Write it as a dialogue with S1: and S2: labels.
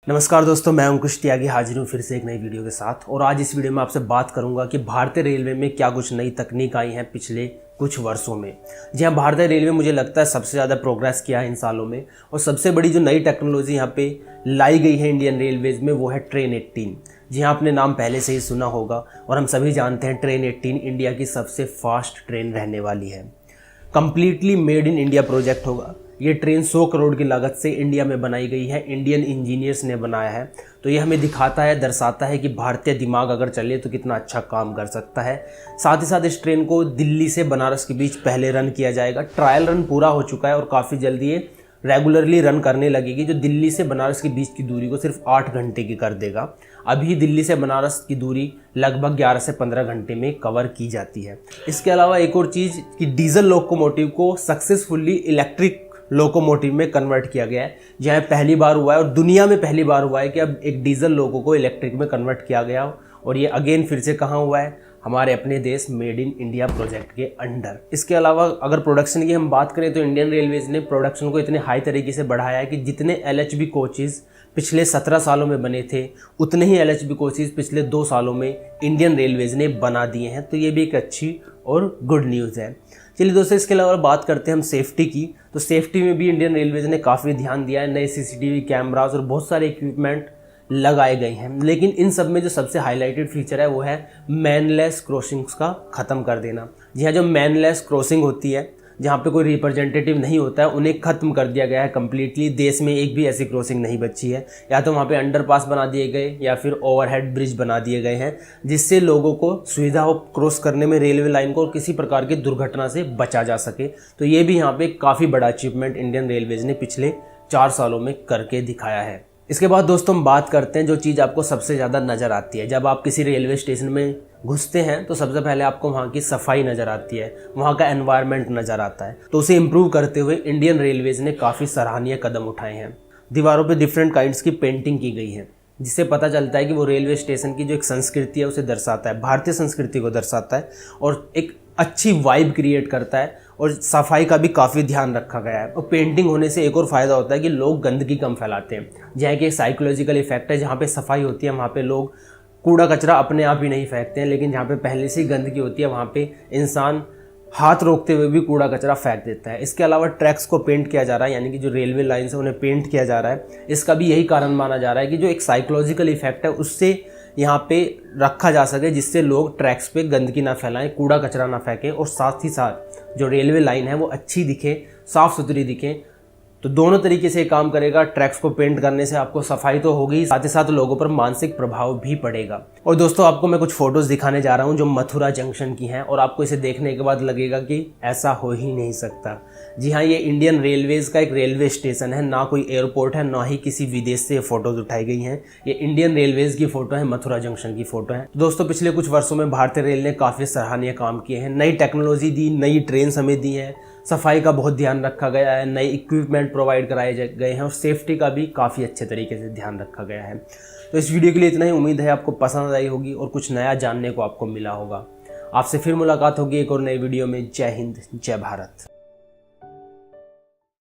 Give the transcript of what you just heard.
S1: नमस्कार दोस्तों, मैं अंकुश त्यागी हाजिर हूँ फिर से एक नई वीडियो के साथ। और आज इस वीडियो में आपसे बात करूंगा कि भारतीय रेलवे में क्या कुछ नई तकनीक आई हैं पिछले कुछ वर्षों में। जी हाँ, भारतीय रेलवे मुझे लगता है सबसे ज़्यादा प्रोग्रेस किया है इन सालों में। और सबसे बड़ी जो नई टेक्नोलॉजी यहाँ पे लाई गई है इंडियन रेलवेज़ में वो है ट्रेन 18। जी हाँ, आपने नाम पहले से ही सुना होगा और हम सभी जानते हैं ट्रेन 18 इंडिया की सबसे फास्ट ट्रेन रहने वाली है। Completely made in India project होगा। ये ट्रेन 100 करोड़ की लागत से इंडिया में बनाई गई है, इंडियन इंजीनियर्स ने बनाया है। तो ये हमें दिखाता है, दर्शाता है कि भारतीय दिमाग अगर चले तो कितना अच्छा काम कर सकता है। साथ ही साथ इस ट्रेन को दिल्ली से बनारस के बीच पहले रन किया जाएगा। ट्रायल रन पूरा हो चुका है और काफ़ी जल्दी ये रेगुलरली रन करने लगेगी, जो दिल्ली से बनारस के बीच की दूरी को सिर्फ 8 घंटे की कर देगा। अभी दिल्ली से बनारस की दूरी लगभग 11 से 15 घंटे में कवर की जाती है। इसके अलावा एक और चीज़ कि डीजल लोकोमोटिव को सक्सेसफुली इलेक्ट्रिक लोकोमोटिव में कन्वर्ट किया गया है। जहाँ पहली बार हुआ है और दुनिया में पहली बार हुआ है कि अब एक डीजल लोको को इलेक्ट्रिक में कन्वर्ट किया गया। और ये अगेन फिर से कहाँ हुआ है? हमारे अपने देश मेड इन इंडिया प्रोजेक्ट के अंडर। इसके अलावा अगर प्रोडक्शन की हम बात करें तो इंडियन रेलवेज ने प्रोडक्शन को इतने हाई तरीके से बढ़ाया है कि जितने LHB कोचेज़ पिछले 17 सालों में बने थे उतने ही LHB कोचेज़ पिछले 2 सालों में इंडियन रेलवेज ने बना दिए हैं। तो ये भी एक अच्छी और गुड न्यूज़ है। चलिए दोस्तों, इसके अलावा बात करते हैं हम सेफ्टी की। तो सेफ्टी में भी इंडियन रेलवेज ने काफ़ी ध्यान दिया है। नए CCTV कैमरास और बहुत सारे इक्विपमेंट लगाए गए हैं। लेकिन इन सब में जो सबसे हाईलाइटेड फीचर है वो है मैनलेस क्रॉसिंग्स का ख़त्म कर देना। जी हाँ, जो मैनलेस क्रॉसिंग होती है जहाँ पे कोई रिप्रेजेंटेटिव नहीं होता है उन्हें ख़त्म कर दिया गया है कम्प्लीटली। देश में एक भी ऐसी क्रॉसिंग नहीं बची है। या तो वहाँ पे अंडरपास बना दिए गए या फिर ओवरहेड ब्रिज बना दिए गए हैं, जिससे लोगों को सुविधा हो क्रॉस करने में रेलवे लाइन को और किसी प्रकार की दुर्घटना से बचा जा सके। तो ये भी यहाँ पे काफ़ी बड़ा अचीवमेंट इंडियन रेलवेज ने पिछले 4 सालों में करके दिखाया है। इसके बाद दोस्तों हम बात करते हैं जो चीज़ आपको सबसे ज़्यादा नज़र आती है। जब आप किसी रेलवे स्टेशन में घुसते हैं तो सबसे पहले आपको वहाँ की सफाई नज़र आती है, वहाँ का एनवायरनमेंट नज़र आता है। तो उसे इम्प्रूव करते हुए इंडियन रेलवेज ने काफ़ी सराहनीय कदम उठाए हैं। दीवारों पे डिफरेंट काइंड्स की पेंटिंग की गई है, जिससे पता चलता है कि वो रेलवे स्टेशन की जो एक संस्कृति है उसे दर्शाता है, भारतीय संस्कृति को दर्शाता है और एक अच्छी वाइब क्रिएट करता है। और सफाई का भी काफ़ी ध्यान रखा गया है। और पेंटिंग होने से एक और फ़ायदा होता है कि लोग गंदगी कम फैलाते हैं। जहाँ कि एक साइकोलॉजिकल इफेक्ट है, जहाँ पे सफाई होती है वहाँ पे लोग कूड़ा कचरा अपने आप ही नहीं फेंकते हैं, लेकिन जहाँ पे पहले से ही गंदगी होती है वहाँ पे इंसान हाथ रोकते हुए भी कूड़ा कचरा फेंक देता है। इसके अलावा ट्रैक्स को पेंट किया जा रहा है, यानी कि जो रेलवे लाइन है उन्हें पेंट किया जा रहा है। इसका भी यही कारण माना जा रहा है कि जो एक साइकोलॉजिकल इफेक्ट है उससे यहाँ पे रखा जा सके, जिससे लोग ट्रैक्स पे गंदगी ना फैलाएं, कूड़ा कचरा ना फेंकें और साथ ही साथ जो रेलवे लाइन है वो अच्छी दिखे, साफ़ सुथरी दिखे। तो दोनों तरीके से काम करेगा। ट्रैक्स को पेंट करने से आपको सफाई तो होगी, साथ ही साथ लोगों पर मानसिक प्रभाव भी पड़ेगा। और दोस्तों आपको मैं कुछ फोटोज़ दिखाने जा रहा हूं जो मथुरा जंक्शन की हैं और आपको इसे देखने के बाद लगेगा कि ऐसा हो ही नहीं सकता। जी हाँ, ये इंडियन रेलवेज़ का एक रेलवे स्टेशन है, ना कोई एयरपोर्ट है, ना ही किसी विदेश से फ़ोटोज़ उठाई गई हैं। ये इंडियन रेलवेज़ की फ़ोटो है, मथुरा जंक्शन की फ़ोटो है। दोस्तों पिछले कुछ वर्षों में भारतीय रेल ने काफ़ी सराहनीय काम किए हैं। नई टेक्नोलॉजी दी, नई ट्रेन हमें दी है, सफाई का बहुत ध्यान रखा गया है, नए इक्विपमेंट प्रोवाइड कराए गए हैं और सेफ्टी का भी काफ़ी अच्छे तरीके से ध्यान रखा गया है। तो इस वीडियो के लिए इतना ही। उम्मीद है आपको पसंद आई होगी और कुछ नया जानने को आपको मिला होगा। आपसे फिर मुलाकात होगी एक और नई वीडियो में। जय हिंद, जय भारत।